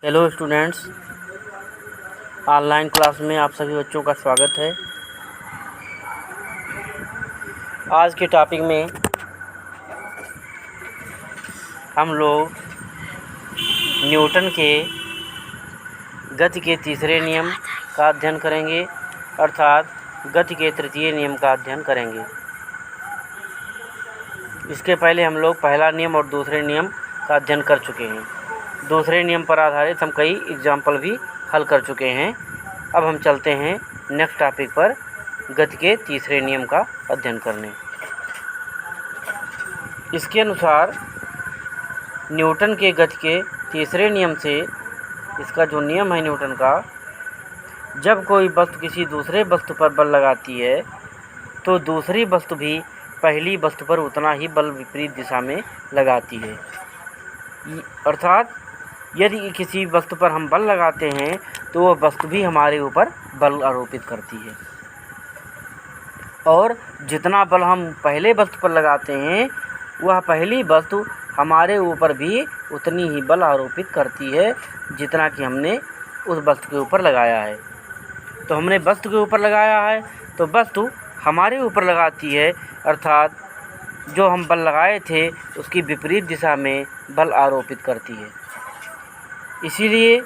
Hello students, online class में आप सभी बच्चों का स्वागत है। आज के टॉपिक में हम लोग न्यूटन के गति के तीसरे नियम का अध्ययन करेंगे, अर्थात गति के तृतीय नियम का अध्ययन करेंगे। इसके पहले हम लोग पहला नियम और दूसरे नियम का अध्ययन कर चुके हैं। दूसरे नियम पर आधारित हम कई एग्जाम्पल भी हल कर चुके हैं। अब हम चलते हैं नेक्स्ट टॉपिक पर, गति के तीसरे नियम का अध्ययन करने। इसके अनुसार न्यूटन के गति के तीसरे नियम से, इसका जो नियम है न्यूटन का, जब कोई वस्तु किसी दूसरे वस्तु पर बल लगाती है तो दूसरी वस्तु भी पहली वस्तु पर उतना ही बल विपरीत दिशा में लगाती है। अर्थात यदि किसी वस्तु पर हम बल लगाते हैं तो वह वस्तु भी हमारे ऊपर बल आरोपित करती है, और जितना बल हम पहले वस्तु पर लगाते हैं वह पहली वस्तु हमारे ऊपर भी उतनी ही बल आरोपित करती है जितना कि हमने उस वस्तु के ऊपर लगाया है। तो हमने वस्तु के ऊपर लगाया है तो वस्तु हमारे ऊपर लगाती है, अर्थात जो हम बल लगाए थे उसकी विपरीत दिशा में बल आरोपित करती है। इसीलिए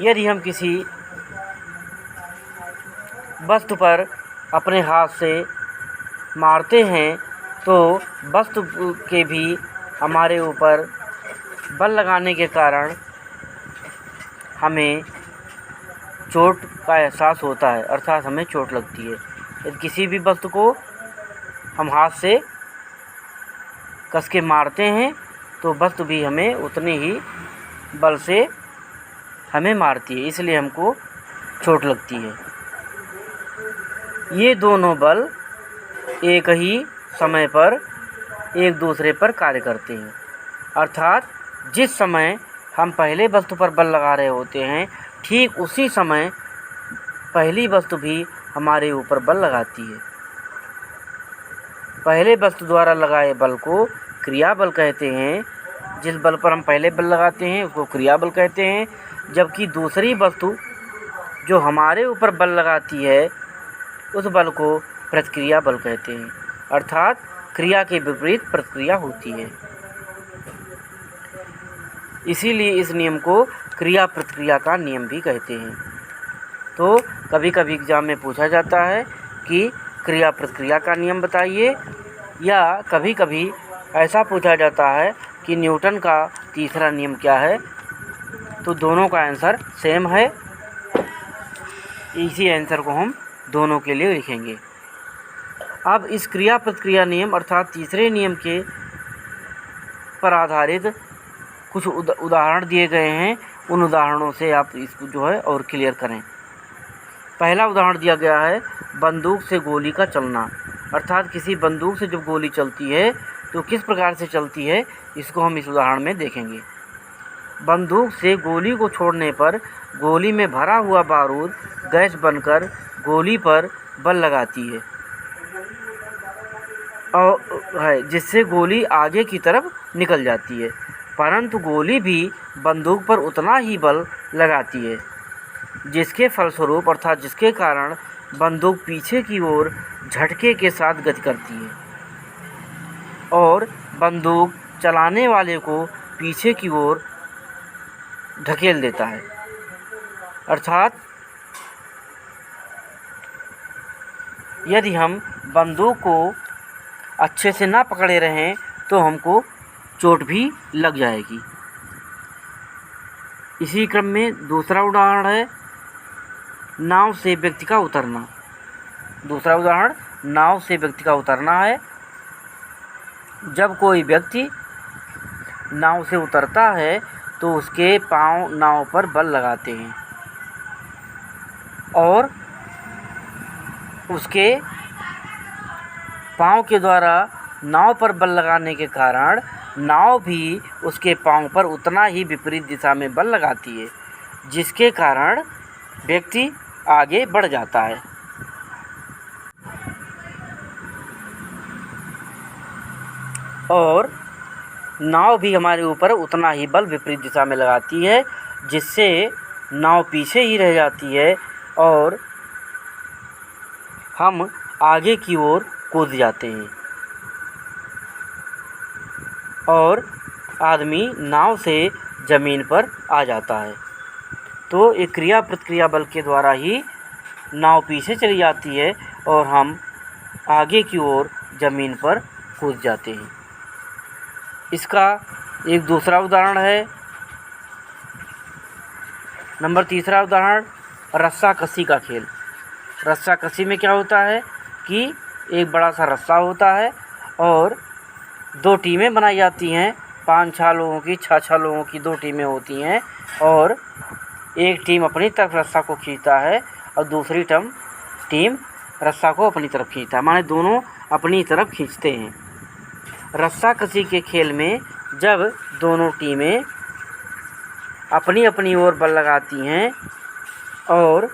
यदि हम किसी वस्तु पर अपने हाथ से मारते हैं तो वस्तु के भी हमारे ऊपर बल लगाने के कारण हमें चोट का एहसास होता है, अर्थात हमें चोट लगती है। यदि किसी भी वस्तु को हम हाथ से कस के मारते हैं तो वस्तु भी हमें उतने ही बल से हमें मारती है, इसलिए हमको चोट लगती है। ये दोनों बल एक ही समय पर एक दूसरे पर कार्य करते हैं, अर्थात जिस समय हम पहले वस्तु पर बल लगा रहे होते हैं ठीक उसी समय पहली वस्तु भी हमारे ऊपर बल लगाती है। पहले वस्तु द्वारा लगाए बल को क्रिया बल कहते हैं। जिस बल पर हम पहले बल लगाते हैं उसको क्रिया बल कहते हैं, जबकि दूसरी वस्तु जो हमारे ऊपर बल लगाती है उस बल को प्रतिक्रिया बल कहते हैं, अर्थात क्रिया के विपरीत प्रतिक्रिया होती है। इसीलिए इस नियम को क्रिया प्रतिक्रिया का नियम भी कहते हैं। तो कभी कभी एग्जाम में पूछा जाता है कि क्रिया प्रतिक्रिया का नियम बताइए, या कभी कभी ऐसा पूछा जाता है कि न्यूटन का तीसरा नियम क्या है। तो दोनों का आंसर सेम है, इसी आंसर को हम दोनों के लिए लिखेंगे। अब इस क्रिया प्रतिक्रिया नियम अर्थात तीसरे नियम के पर आधारित कुछ उदाहरण दिए गए हैं, उन उदाहरणों से आप इसको जो है और क्लियर करें। पहला उदाहरण दिया गया है बंदूक से गोली का चलना, अर्थात किसी बंदूक से जब गोली चलती है तो किस प्रकार से चलती है, इसको हम इस उदाहरण में देखेंगे। बंदूक से गोली को छोड़ने पर गोली में भरा हुआ बारूद गैस बनकर गोली पर बल लगाती है और जिससे गोली आगे की तरफ निकल जाती है, परंतु गोली भी बंदूक पर उतना ही बल लगाती है, जिसके फलस्वरूप अर्थात जिसके कारण बंदूक पीछे की ओर झटके के साथ गति करती है और बंदूक चलाने वाले को पीछे की ओर ढकेल देता है। अर्थात यदि हम बंदूक को अच्छे से ना पकड़े रहें तो हमको चोट भी लग जाएगी। इसी क्रम में दूसरा उदाहरण है नाव से व्यक्ति का उतरना। दूसरा उदाहरण नाव से व्यक्ति का उतरना है। जब कोई व्यक्ति नाव से उतरता है तो उसके पांव नाव पर बल लगाते हैं और उसके पांव के द्वारा नाव पर बल लगाने के कारण नाव भी उसके पांव पर उतना ही विपरीत दिशा में बल लगाती है, जिसके कारण व्यक्ति आगे बढ़ जाता है। और नाव भी हमारे ऊपर उतना ही बल विपरीत दिशा में लगाती है, जिससे नाव पीछे ही रह जाती है और हम आगे की ओर कूद जाते हैं और आदमी नाव से ज़मीन पर आ जाता है। तो एक क्रिया प्रतिक्रिया बल के द्वारा ही नाव पीछे चली जाती है और हम आगे की ओर ज़मीन पर कूद जाते हैं। इसका एक दूसरा उदाहरण है, नंबर तीसरा उदाहरण, रस्सा कसी का खेल। रस्सा कसी में क्या होता है कि एक बड़ा सा रस्सा होता है और 2 टीमें बनाई जाती हैं, 5-6 लोगों की, 6-6 लोगों की 2 टीमें होती हैं और एक टीम अपनी तरफ रस्सा को खींचता है और दूसरी टीम रस्सा को अपनी तरफ खींचता है, माने दोनों अपनी तरफ खींचते हैं। रस्सा कसी के खेल में जब दोनों टीमें अपनी अपनी ओर बल लगाती हैं और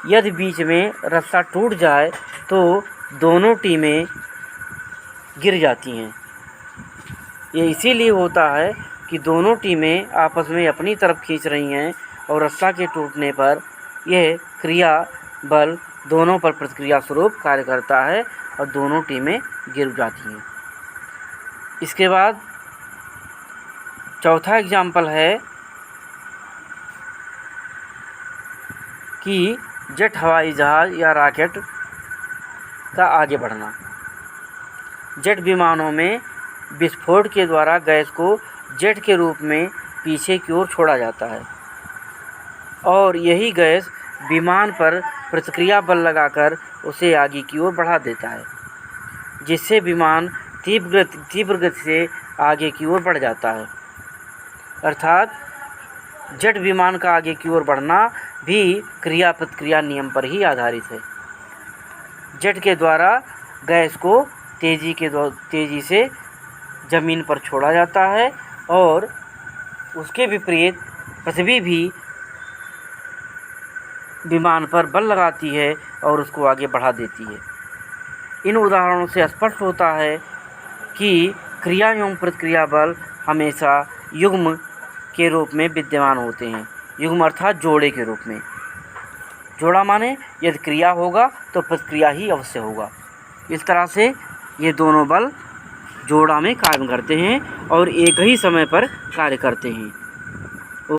यदि बीच में रस्सा टूट जाए तो दोनों टीमें गिर जाती हैं। ये इसीलिए होता है कि दोनों टीमें आपस में अपनी तरफ खींच रही हैं और रस्सा के टूटने पर यह क्रिया बल दोनों पर प्रतिक्रिया स्वरूप कार्य करता है और दोनों टीमें गिर जाती हैं। इसके बाद चौथा एग्जाम्पल है कि जेट हवाई जहाज़ या रॉकेट का आगे बढ़ना। जेट विमानों में विस्फोट के द्वारा गैस को जेट के रूप में पीछे की ओर छोड़ा जाता है और यही गैस विमान पर प्रतिक्रिया बल लगाकर उसे आगे की ओर बढ़ा देता है, जिससे विमान तीव्र गति से आगे की ओर बढ़ जाता है। अर्थात जेट विमान का आगे की ओर बढ़ना भी क्रिया प्रतिक्रिया नियम पर ही आधारित है। जेट के द्वारा गैस को तेज़ी से ज़मीन पर छोड़ा जाता है और उसके विपरीत पृथ्वी भी विमान पर बल लगाती है और उसको आगे बढ़ा देती है। इन उदाहरणों से स्पष्ट होता है कि क्रिया एवं प्रतिक्रिया बल हमेशा युग्म के रूप में विद्यमान होते हैं। युग्म अर्थात जोड़े के रूप में। जोड़ा माने यदि क्रिया होगा तो प्रतिक्रिया ही अवश्य होगा। इस तरह से ये दोनों बल जोड़ा में कार्य करते हैं और एक ही समय पर कार्य करते हैं।